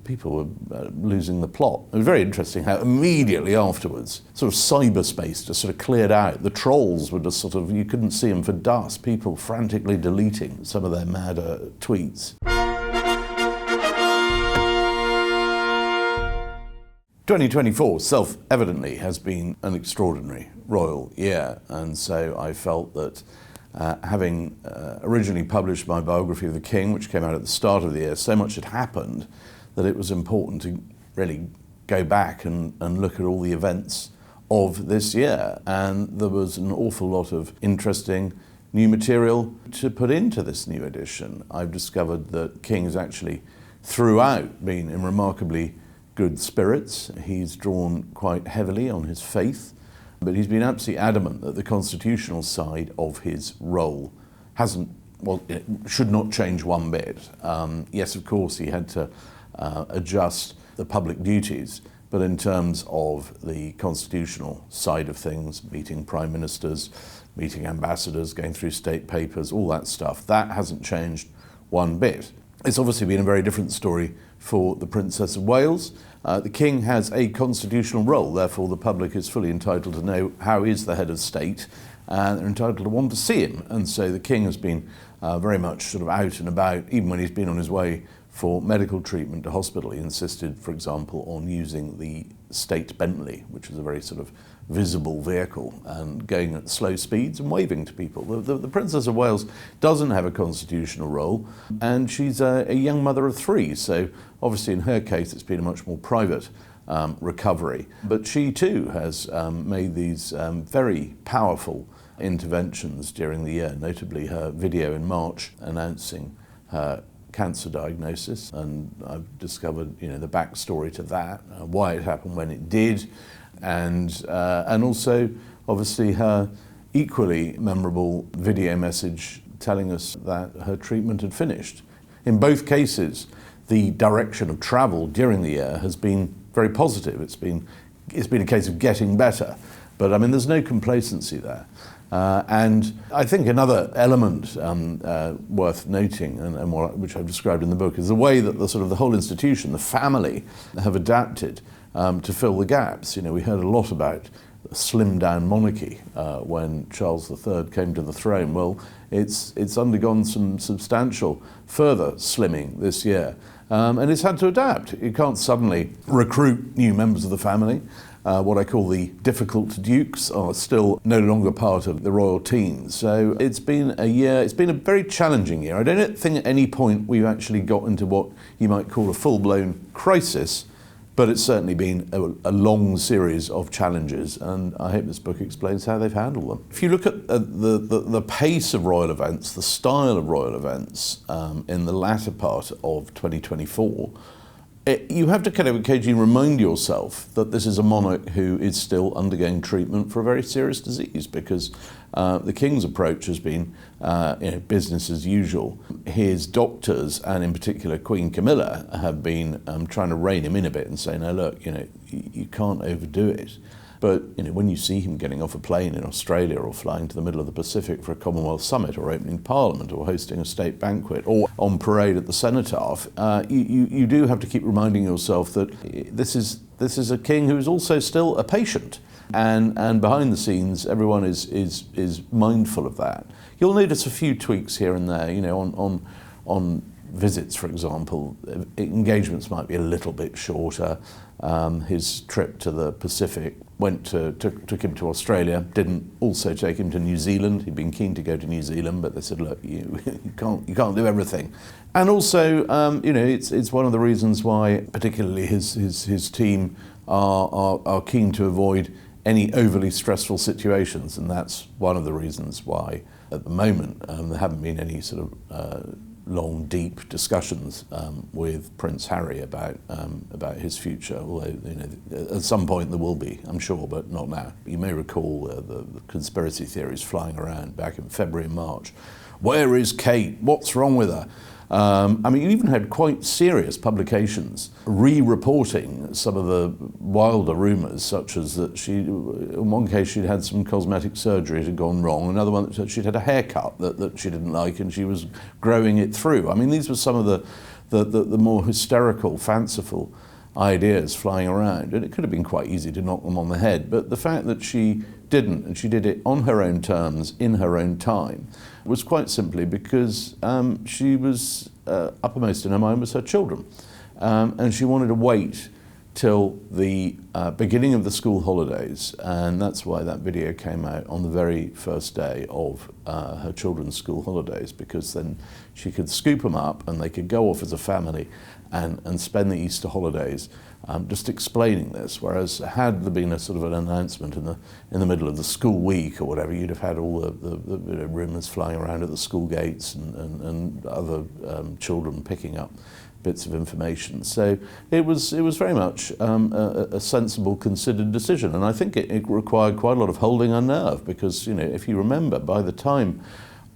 people were losing the plot. It was very interesting how immediately afterwards, sort of cyberspace just sort of cleared out. The trolls were just sort of, you couldn't see them for dust. People frantically deleting some of their madder tweets. 2024 self-evidently has been an extraordinary royal year, and so I felt that having originally published my biography of the King, which came out at the start of the year, so much had happened that it was important to really go back and look at all the events of this year. And there was an awful lot of interesting new material to put into this new edition. I've discovered that King has actually throughout been in remarkably good spirits. He's drawn quite heavily on his faith, but he's been absolutely adamant that the constitutional side of his role it should not change one bit. Yes, of course, he had to adjust the public duties, but in terms of the constitutional side of things, meeting prime ministers, meeting ambassadors, going through state papers, all that stuff, that hasn't changed one bit. It's obviously been a very different story for the Princess of Wales. The King has a constitutional role, therefore the public is fully entitled to know how is the head of state, and they're entitled to want to see him. And so the King has been very much sort of out and about, even when he's been on his way for medical treatment to hospital. He insisted, for example, on using the state Bentley, which is a very sort of visible vehicle, and going at slow speeds and waving to people. The Princess of Wales doesn't have a constitutional role, and she's a young mother of three, so obviously in her case it's been a much more private recovery. But she too has made these very powerful interventions during the year, notably her video in March announcing her cancer diagnosis, and I've discovered the backstory to that, why it happened when it did, and also obviously her equally memorable video message telling us that her treatment had finished. In both cases, the direction of travel during the year has been very positive. It's been a case of getting better, but I mean there's no complacency there. And I think another element worth noting, which I've described in the book, is the way that the whole institution, the family, have adapted to fill the gaps. We heard a lot about a slimmed-down monarchy when Charles III came to the throne. Well, it's undergone some substantial further slimming this year, and it's had to adapt. You can't suddenly recruit new members of the family. What I call the difficult dukes are still no longer part of the royal team. So it's been a very challenging year. I don't think at any point we've actually got into what you might call a full-blown crisis, but it's certainly been a long series of challenges, and I hope this book explains how they've handled them. If you look at the pace of royal events, the style of royal events in the latter part of 2024, you have to kind of occasionally remind yourself that this is a monarch who is still undergoing treatment for a very serious disease, because the King's approach has been business as usual. His doctors, and in particular Queen Camilla, have been trying to rein him in a bit and say, no, look, you can't overdo it. But when you see him getting off a plane in Australia, or flying to the middle of the Pacific for a Commonwealth summit, or opening Parliament, or hosting a state banquet, or on parade at the Cenotaph, you do have to keep reminding yourself that this is a king who is also still a patient, and behind the scenes everyone is mindful of that. You'll notice a few tweaks here and there, on visits, for example. Engagements might be a little bit shorter. His trip to the Pacific took him to Australia, didn't also take him to New Zealand. He'd been keen to go to New Zealand, but they said, look, you can't do everything. And also, it's one of the reasons why particularly his team are keen to avoid any overly stressful situations, and that's one of the reasons why at the moment there haven't been any sort of long, deep discussions with Prince Harry about his future. Although at some point there will be, I'm sure, but not now. You may recall the conspiracy theories flying around back in February and March. Where is Kate? What's wrong with her? You even had quite serious publications re-reporting some of the wilder rumours, such as that in one case she'd had some cosmetic surgery, it had gone wrong, another one that she'd had a haircut that she didn't like and she was growing it through. These were some of the more hysterical, fanciful ideas flying around. And it could have been quite easy to knock them on the head, but the fact that she didn't, and she did it on her own terms, in her own time, was quite simply because she was uppermost in her mind was her children. And she wanted to wait till the beginning of the school holidays, and that's why that video came out on the very first day of her children's school holidays, because then she could scoop them up and they could go off as a family and spend the Easter holidays just explaining this. Whereas had there been a sort of an announcement in the middle of the school week or whatever, you'd have had all the rumours flying around at the school gates and other children picking up bits of information. So it was very much a sensible, considered decision, and I think it required quite a lot of holding her nerve, because if you remember, by the time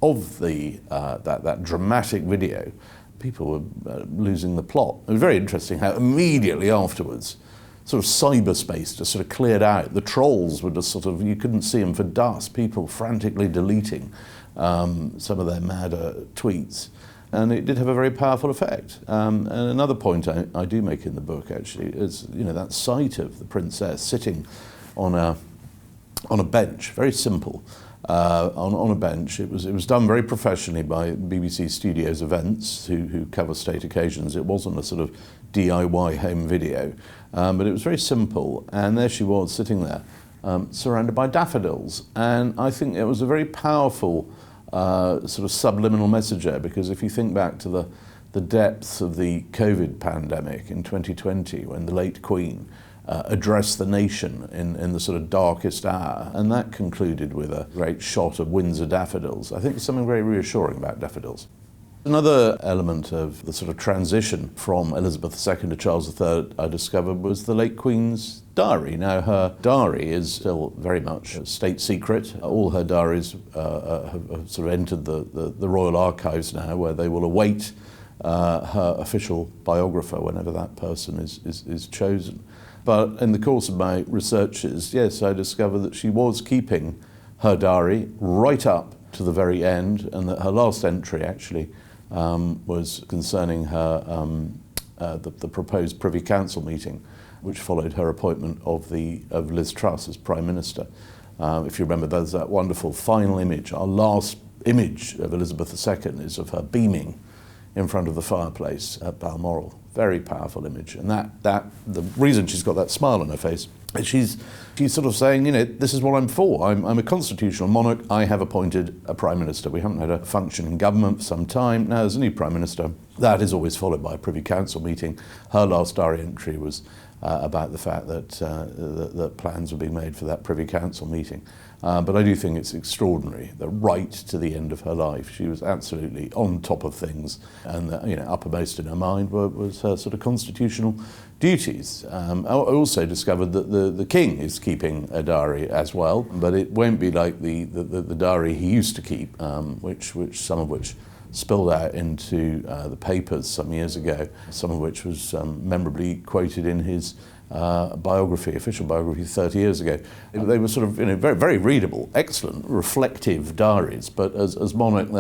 of that dramatic video, people were losing the plot. It was very interesting how immediately afterwards, sort of cyberspace just sort of cleared out. The trolls were just sort of, you couldn't see them for dust. People frantically deleting some of their madder tweets. And it did have a very powerful effect. And another point I do make in the book, actually, is that sight of the princess sitting on a bench, very simple, on a bench. It was done very professionally by BBC Studios Events, who cover state occasions. It wasn't a sort of DIY home video, but it was very simple. And there she was sitting there, surrounded by daffodils. And I think it was a very powerful sort of subliminal message there, because if you think back to the depths of the COVID pandemic in 2020, when the late Queen addressed the nation in the sort of darkest hour, and that concluded with a great shot of Windsor daffodils, I think there's something very reassuring about daffodils. Another element of the sort of transition from Elizabeth II to Charles III I discovered was the late Queen's diary. Now, her diary is still very much a state secret. All her diaries have sort of entered the Royal Archives now, where they will await her official biographer whenever that person is chosen. But in the course of my researches, yes, I discovered that she was keeping her diary right up to the very end, and that her last entry actually was concerning her the proposed Privy Council meeting, which followed her appointment of Liz Truss as Prime Minister. If you remember, there's that wonderful final image. Our last image of Elizabeth II is of her beaming in front of the fireplace at Balmoral. Very powerful image, and that the reason she's got that smile on her face is she's sort of saying, this is what I'm for. I'm a constitutional monarch. I have appointed a Prime Minister. We haven't had a functioning government for some time. Now there's a new Prime Minister. That is always followed by a Privy Council meeting. Her last diary entry was about the fact that plans were being made for that Privy Council meeting. But I do think it's extraordinary that right to the end of her life, she was absolutely on top of things, and uppermost in her mind was her sort of constitutional duties. I also discovered that the King is keeping a diary as well, but it won't be like the diary he used to keep, some of which spilled out into the papers some years ago, some of which was memorably quoted in his official biography 30 years ago. They were sort of very, very readable, excellent, reflective diaries, but as monarch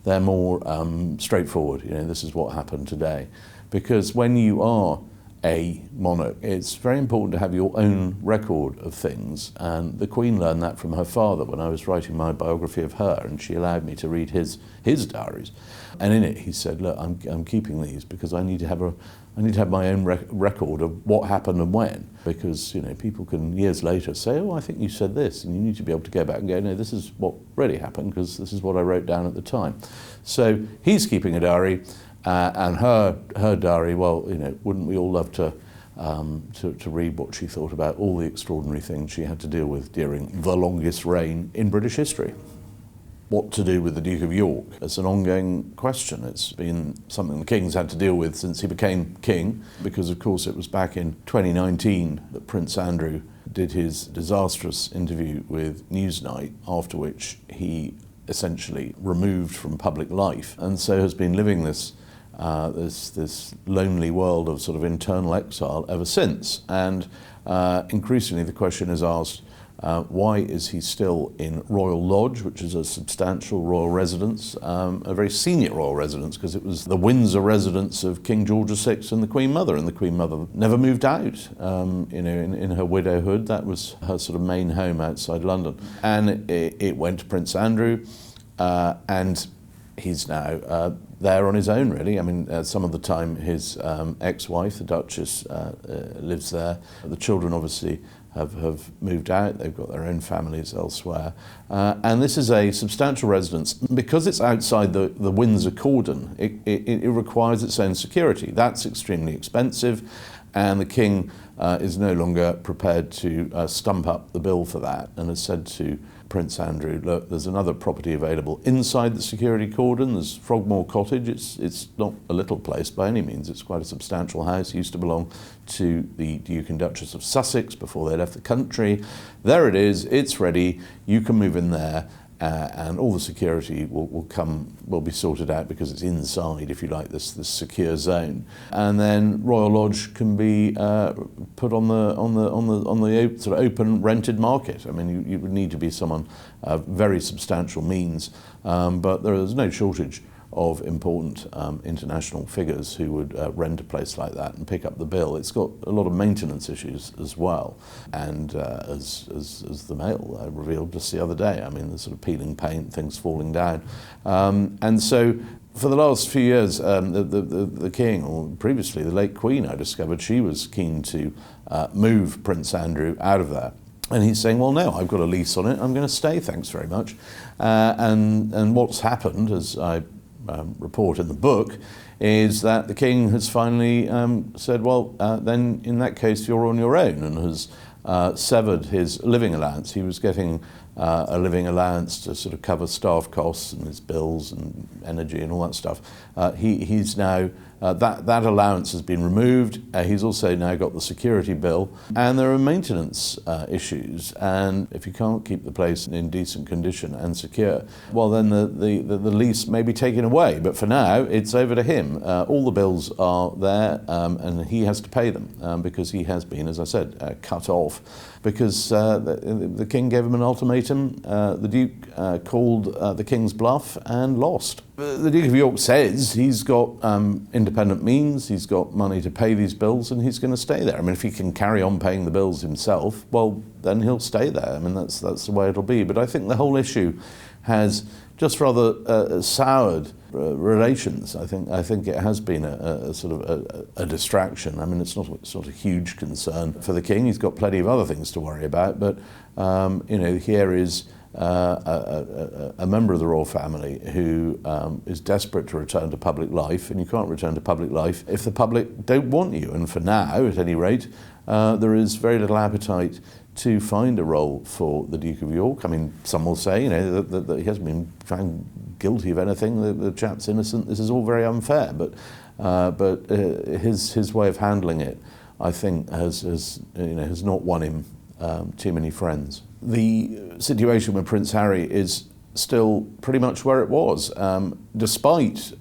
they're more straightforward. This is what happened today. Because when you are a monarch, it's very important to have your own record of things, and the Queen learned that from her father when I was writing my biography of her, and she allowed me to read his diaries, and in it he said, look, I'm keeping these because I need to have my own record of what happened and when, because people can years later say, oh, I think you said this, and you need to be able to go back and go, no, this is what really happened because this is what I wrote down at the time. So he's keeping a diary. And her diary, well, wouldn't we all love to read what she thought about all the extraordinary things she had to deal with during the longest reign in British history? What to do with the Duke of York? It's an ongoing question. It's been something the King's had to deal with since he became king, because of course it was back in 2019 that Prince Andrew did his disastrous interview with Newsnight, after which he essentially removed from public life, and so has been living this lonely world of sort of internal exile ever since. And increasingly the question is asked, Why is he still in Royal Lodge, which is a substantial royal residence, a very senior royal residence, because it was the Windsor residence of King George VI and the Queen Mother, and the Queen Mother never moved out. In her widowhood, that was her sort of main home outside London. And it went to Prince Andrew, and he's now there on his own, really. I mean, some of the time his ex-wife, the Duchess, lives there. The children obviously have moved out. They've got their own families elsewhere. And this is a substantial residence. Because it's outside the Windsor cordon, it requires its own security. That's extremely expensive, and the King is no longer prepared to stump up the bill for that, and has said to Prince Andrew, look, there's another property available inside the security cordon. There's Frogmore Cottage. It's not a little place by any means. It's quite a substantial house. It used to belong to the Duke and Duchess of Sussex before they left the country. There it is. It's ready. You can move in there. And all the security will be sorted out, because it's inside, if you like, this secure zone. And then Royal Lodge can be put on the sort of open rented market. I mean, you would need to be someone of very substantial means, but there is no shortage of important international figures who would rent a place like that and pick up the bill. It's got a lot of maintenance issues as well, and as the Mail revealed just the other day, I mean, the sort of peeling paint, things falling down. And so for the last few years, the King, or previously the late Queen, I discovered she was keen to move Prince Andrew out of there. And he's saying, well, no, I've got a lease on it, I'm going to stay, thanks very much. And what's happened, as I report in the book, is that the King has finally said, well, then in that case you're on your own, and has severed his living allowance. He was getting a living allowance to sort of cover staff costs and his bills and energy and all that stuff. He's now, that allowance has been removed. He's also now got the security bill, and there are maintenance issues, and if you can't keep the place in decent condition and secure, well, then the lease may be taken away, but for now it's over to him. All the bills are there, and he has to pay them, because he has been, as I said, cut off, because the King gave him an ultimatum. The Duke called the King's bluff and lost. The Duke of York says he's got independent means, he's got money to pay these bills, and he's going to stay there. I mean, if he can carry on paying the bills himself, well, then he'll stay there. I mean, that's the way it'll be. But I think the whole issue has just rather soured relations. I think it has been a sort of a distraction. I mean, it's not a huge concern for the King. He's got plenty of other things to worry about. But here is a member of the royal family who is desperate to return to public life, and you can't return to public life if the public don't want you. And for now, at any rate, there is very little appetite to find a role for the Duke of York. I mean, some will say, that he hasn't been found guilty of anything. The chap's innocent. This is all very unfair, but his way of handling it, I think, has not won him too many friends. The situation with Prince Harry is still pretty much where it was, despite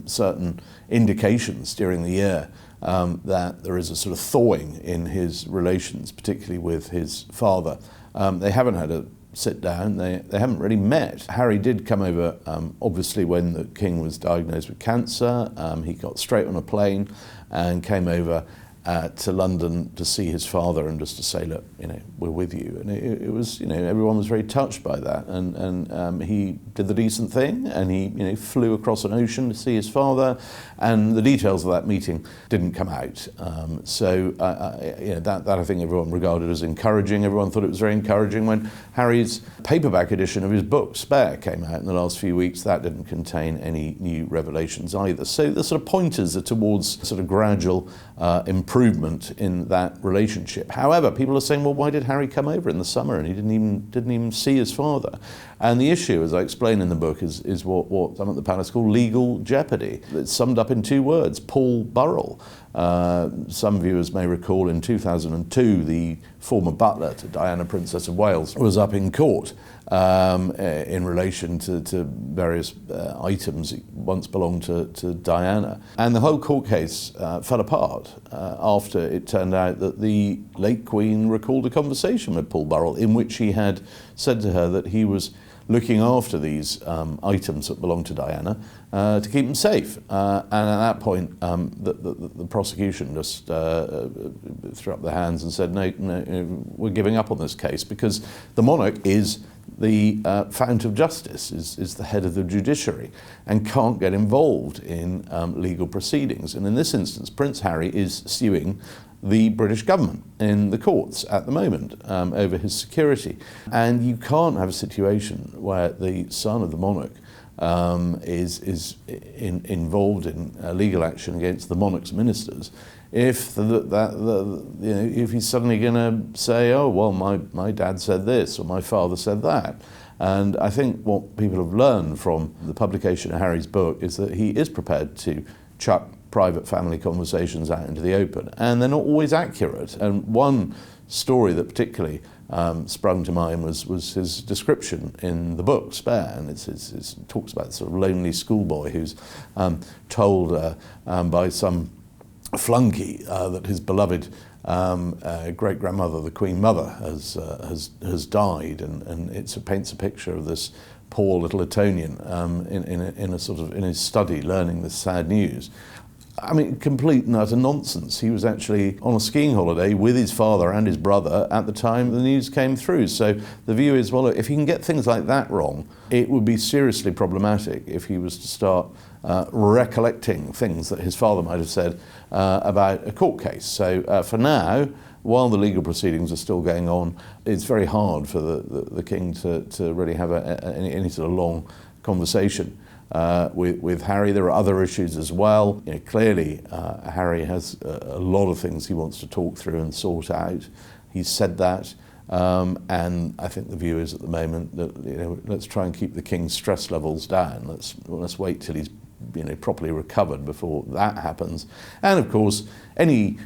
certain indications during the year that there is a sort of thawing in his relations, particularly with his father. They haven't had a sit down, they haven't really met. Harry did come over, obviously, when the King was diagnosed with cancer. He got straight on a plane and came over to London to see his father and just to say, look, we're with you. And it was, everyone was very touched by that. And he did the decent thing, and he flew across an ocean to see his father. And the details of that meeting didn't come out. That I think everyone regarded as encouraging. Everyone thought it was very encouraging when Harry's paperback edition of his book, Spare, came out in the last few weeks. That didn't contain any new revelations either. So the sort of pointers are towards sort of gradual improvement in that relationship. However, people are saying, well, why did Harry come over in the summer and he didn't even see his father? And the issue, as I explain in the book, is what some at the palace call legal jeopardy. It's summed up in two words: Paul Burrell. Some viewers may recall in 2002 the former butler to Diana, Princess of Wales, was up in court in relation to various items that once belonged to Diana. And the whole court case fell apart after it turned out that the late Queen recalled a conversation with Paul Burrell in which he had said to her that he was looking after these items that belonged to Diana to keep them safe. And at that point, the prosecution just threw up their hands and said, no, we're giving up on this case, because the monarch is the fount of justice, is the head of the judiciary, and can't get involved in legal proceedings. And in this instance, Prince Harry is suing the British government in the courts at the moment over his security. And you can't have a situation where the son of the monarch is involved in legal action against the monarch's ministers if if he's suddenly going to say, oh, well, my dad said this or my father said that. And I think what people have learned from the publication of Harry's book is that he is prepared to chuck private family conversations out into the open, and they're not always accurate. And one story that particularly sprung to mind was his description in the book Spare, and it talks about sort of lonely schoolboy who's told by some flunky that his beloved great-grandmother, the Queen Mother, has died, and it paints a picture of this poor little Etonian in his study learning this sad news. I mean, complete and utter nonsense. He was actually on a skiing holiday with his father and his brother at the time the news came through. So the view is, well, if he can get things like that wrong, it would be seriously problematic if he was to start recollecting things that his father might have said about a court case. So for now, while the legal proceedings are still going on, it's very hard for the King to really have any sort of long conversation with Harry. There are other issues as well. Clearly, Harry has a lot of things he wants to talk through and sort out. He's said that, and I think the view is at the moment that let's try and keep the King's stress levels down. Let's wait till he's properly recovered before that happens. And of course, any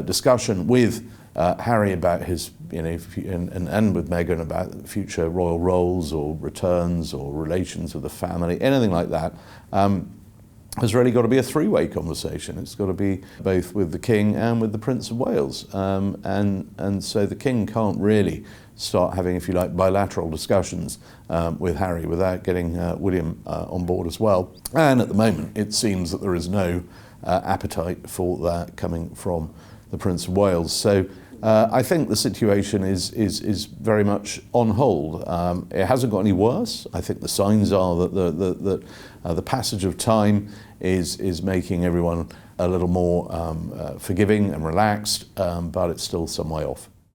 discussion with Harry about his, and with Meghan about future royal roles or returns or relations with the family, anything like that, has really got to be a three-way conversation. It's got to be both with the King and with the Prince of Wales. And so the King can't really start having, if you like, bilateral discussions with Harry without getting William on board as well. And at the moment, it seems that there is no appetite for that coming from the Prince of Wales. So I think the situation is very much on hold. It hasn't got any worse. I think the signs are that the passage of time is making everyone a little more forgiving and relaxed, but it's still some way off.